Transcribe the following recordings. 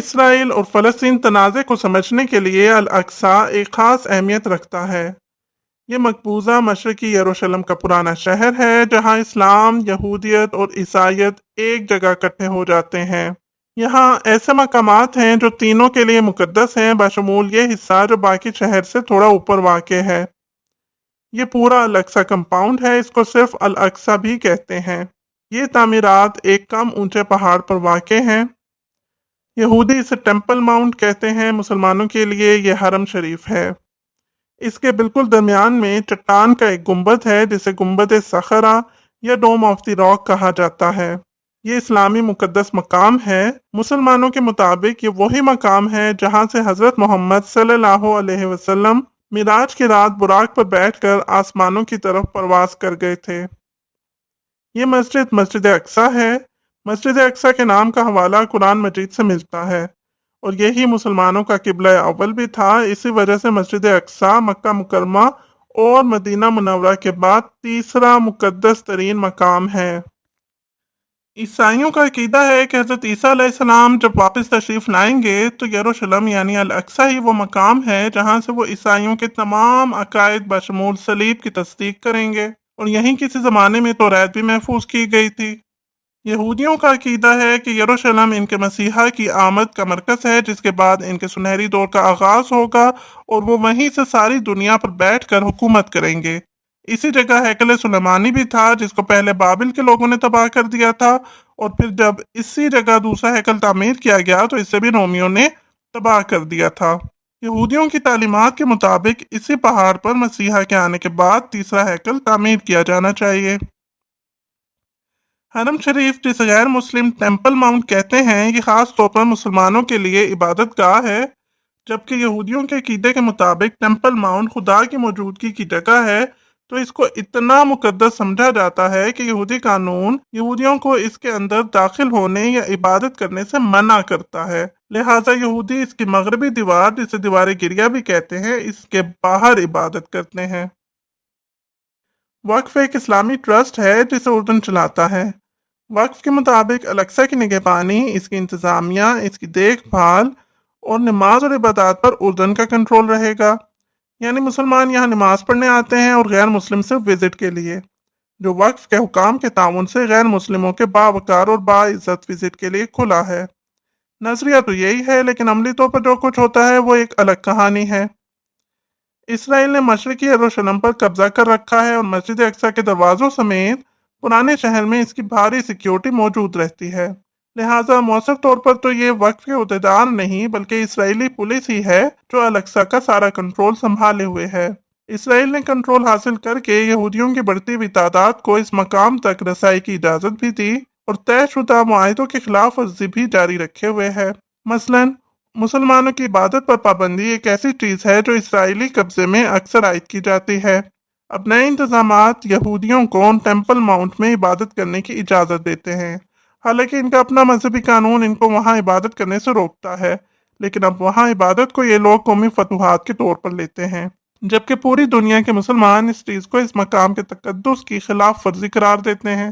اسرائیل اور فلسطین تنازع کو سمجھنے کے لیے الاقصی ایک خاص اہمیت رکھتا ہے۔ یہ مقبوضہ مشرقی یروشلم کا پرانا شہر ہے جہاں اسلام، یہودیت اور عیسائیت ایک جگہ اکٹھے ہو جاتے ہیں۔ یہاں ایسے مقامات ہیں جو تینوں کے لیے مقدس ہیں، بشمول یہ حصہ جو باقی شہر سے تھوڑا اوپر واقع ہے۔ یہ پورا الاقصی کمپاؤنڈ ہے، اس کو صرف الاقصی بھی کہتے ہیں۔ یہ تعمیرات ایک کم اونچے پہاڑ پر واقع ہیں۔ یہودی اسے ٹیمپل ماؤنٹ کہتے ہیں، مسلمانوں کے لیے یہ حرم شریف ہے۔ اس کے بالکل درمیان میں چٹان کا ایک گنبد ہے جسے گنبد صخرہ یا ڈوم آف دی راک کہا جاتا ہے۔ یہ اسلامی مقدس مقام ہے۔ مسلمانوں کے مطابق یہ وہی مقام ہے جہاں سے حضرت محمد صلی اللہ علیہ وسلم معراج کی رات براق پر بیٹھ کر آسمانوں کی طرف پرواز کر گئے تھے۔ یہ مسجد مسجد اقصی ہے۔ مسجد اقصی کے نام کا حوالہ قرآن مجید سے ملتا ہے اور یہی مسلمانوں کا قبلہ اول بھی تھا۔ اسی وجہ سے مسجد اقصی مکہ مکرمہ اور مدینہ منورہ کے بعد تیسرا مقدس ترین مقام ہے۔ عیسائیوں کا عقیدہ ہے کہ حضرت عیسیٰ علیہ السلام جب واپس تشریف لائیں گے تو یروشلم یعنی الاقصی ہی وہ مقام ہے جہاں سے وہ عیسائیوں کے تمام عقائد بشمول صلیب کی تصدیق کریں گے، اور یہیں کسی زمانے میں توریت بھی محفوظ کی گئی تھی۔ یہودیوں کا عقیدہ ہے کہ یروشلم ان کے مسیحا کی آمد کا مرکز ہے، جس کے بعد ان کے سنہری دور کا آغاز ہوگا اور وہ وہیں سے ساری دنیا پر بیٹھ کر حکومت کریں گے۔ اسی جگہ ہیکل سلیمانی بھی تھا جس کو پہلے بابل کے لوگوں نے تباہ کر دیا تھا، اور پھر جب اسی جگہ دوسرا ہیکل تعمیر کیا گیا تو اسے بھی رومیوں نے تباہ کر دیا تھا۔ یہودیوں کی تعلیمات کے مطابق اسی پہاڑ پر مسیحا کے آنے کے بعد تیسرا ہیکل تعمیر کیا جانا چاہیے۔ حرم شریف جسے غیر مسلم ٹیمپل ماؤنٹ کہتے ہیں، یہ خاص طور پر مسلمانوں کے لیے عبادت گاہ ہے، جبکہ یہودیوں کے عقیدے کے مطابق ٹیمپل ماؤنٹ خدا کی موجودگی کی جگہ ہے، تو اس کو اتنا مقدس سمجھا جاتا ہے کہ یہودی قانون یہودیوں کو اس کے اندر داخل ہونے یا عبادت کرنے سے منع کرتا ہے، لہٰذا یہودی اس کی مغربی دیوار جسے دیوار گریہ بھی کہتے ہیں اس کے باہر عبادت کرتے ہیں۔ وقف ایک اسلامی ٹرسٹ ہے جسے اردن چلاتا ہے۔ وقف کے مطابق الاقصی کی نگہبانی، اس کی انتظامیہ، اس کی دیکھ بھال اور نماز اور عبادات پر اردن کا کنٹرول رہے گا، یعنی مسلمان یہاں نماز پڑھنے آتے ہیں اور غیر مسلم صرف وزٹ کے لیے، جو وقف کے حکام کے تعاون سے غیر مسلموں کے باوقار اور باعزت وزٹ کے لیے کھلا ہے۔ نظریہ تو یہی ہے، لیکن عملی طور پر جو کچھ ہوتا ہے وہ ایک الگ کہانی ہے۔ اسرائیل نے مشرقی یروشلم پر قبضہ کر رکھا ہے اور مسجد اقصی کے دروازوں سمیت پرانے شہر میں اس کی بھاری سیکیورٹی موجود رہتی ہے، لہٰذا مؤثر طور پر تو یہ وقف کے عہدیدار نہیں بلکہ اسرائیلی پولیس ہی ہے جو الاقصی کا سارا کنٹرول سنبھالے ہوئے ہے۔ اسرائیل نے کنٹرول حاصل کر کے یہودیوں کی بڑھتی ہوئی تعداد کو اس مقام تک رسائی کی اجازت بھی دی اور طے شدہ معاہدوں کے خلاف ورزی بھی جاری رکھے ہوئے ہے۔ مثلاً مسلمانوں کی عبادت پر پابندی ایک ایسی چیز ہے جو اسرائیلی قبضے میں اکثر عائد کی جاتی ہے۔ اب نئے انتظامات یہودیوں کو ٹیمپل ماؤنٹ میں عبادت کرنے کی اجازت دیتے ہیں، حالانکہ ان کا اپنا مذہبی قانون ان کو وہاں عبادت کرنے سے روکتا ہے، لیکن اب وہاں عبادت کو یہ لوگ قومی فتوحات کے طور پر لیتے ہیں، جبکہ پوری دنیا کے مسلمان اس چیز کو اس مقام کے تقدس کی خلاف ورزی قرار دیتے ہیں۔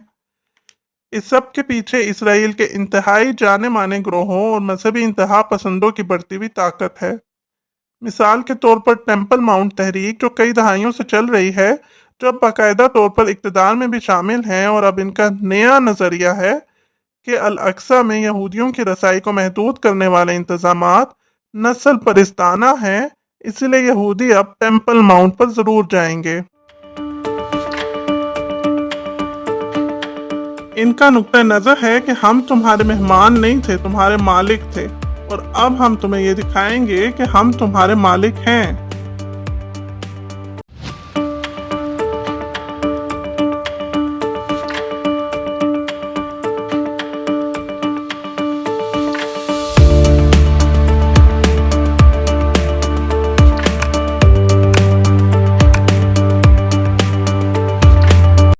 اس سب کے پیچھے اسرائیل کے انتہائی جانے مانے گروہوں اور مذہبی انتہا پسندوں کی بڑھتی ہوئی طاقت ہے۔ مثال کے طور پر ٹیمپل ماؤنٹ تحریک جو کئی دہائیوں سے چل رہی ہے، جو اب باقاعدہ طور پر اقتدار میں بھی شامل ہیں، اور اب ان کا نیا نظریہ ہے کہ الاقصی میں یہودیوں کی رسائی کو محدود کرنے والے انتظامات نسل پرستانہ ہیں، اسی لیے یہودی اب ٹیمپل ماؤنٹ پر ضرور جائیں گے۔ ان کا نقطہ نظر ہے کہ ہم تمہارے مہمان نہیں تھے، تمہارے مالک تھے، اور اب ہم تمہیں یہ دکھائیں گے کہ ہم تمہارے مالک ہیں۔